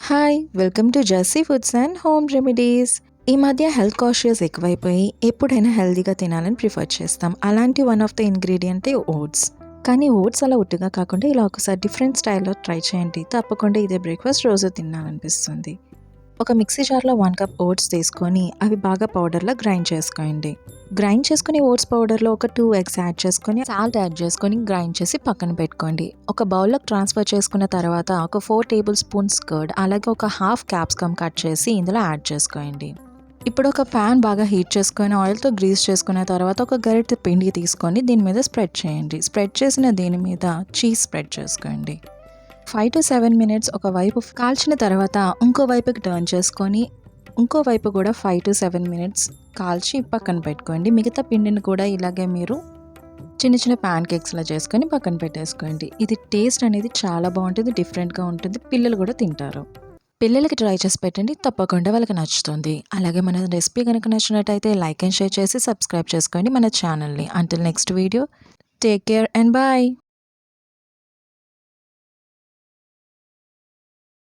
Hi! Welcome to Jessie foods and home remedies. ఈ మధ్య health conscious ఎక్కువైపోయి ఎప్పుడైనా హెల్తీగా తినాలని ప్రిఫర్ చేస్తాం. అలాంటి వన్ ఆఫ్ ద ఇంగ్రీడియంటే ఓట్స్. కానీ ఓట్స్ అలా ఉట్టిగా కాకుండా ఇలా ఒకసారి డిఫరెంట్ స్టైల్‌లో ట్రై చేయండి. తప్పకుండా ఇదే బ్రేక్‌ఫాస్ట్ రోజు తినాలనిపిస్తుంది. ఒక మిక్సీ జార్‌లో 1 కప్ ఓట్స్ తీసుకొని అవి బాగా పౌడర్‌లా గ్రైండ్ చేసుకోండి. గ్రైండ్ చేసుకుని ఓట్స్ పౌడర్‌లో ఒక 2 ఎగ్స్ యాడ్ చేసుకొని, సాల్ట్ యాడ్ చేసుకొని గ్రైండ్ చేసి పక్కన పెట్టుకోండి. ఒక బౌల్‌లోకి ట్రాన్స్‌ఫర్ చేసుకున్న తర్వాత ఒక 4 టేబుల్ స్పూన్స్ కర్డ్ అలాగే ఒక హాఫ్ క్యాప్సికమ్ కట్ చేసి ఇందులో యాడ్ చేసుకోండి. ఇప్పుడు ఒక పాన్ బాగా హీట్ చేసుకొని ఆయిల్‌తో గ్రీస్ చేసుకున్న తర్వాత ఒక గరిటె పిండి తీసుకొని దీని మీద స్ప్రెడ్ చేయండి. స్ప్రెడ్ చేసిన దీని మీద చీజ్ స్ప్రెడ్ చేసుకోండి. 5 to 7 మినిట్స్ ఒక వైపు కాల్చిన తర్వాత ఇంకో వైపుకి టర్న్ చేసుకొని ఇంకో వైపు కూడా 5 to 7 మినిట్స్ కాల్చి పక్కన పెట్టుకోండి. మిగతా పిండిని కూడా ఇలాగే మీరు చిన్న చిన్న ప్యాన్ కేక్స్‌లా చేసుకొని పక్కన పెట్టేసుకోండి. ఇది టేస్ట్ అనేది చాలా బాగుంటుంది, డిఫరెంట్‌గా ఉంటుంది. పిల్లలు కూడా తింటారు. పిల్లలకి ట్రై చేసి పెట్టండి, తప్పకుండా వాళ్ళకి నచ్చుతుంది. అలాగే మన రెసిపీ కనుక నచ్చినట్టయితే లైక్ అండ్ షేర్ చేసి సబ్స్క్రైబ్ చేసుకోండి మన ఛానల్‌ని. Until next video, take care and bye.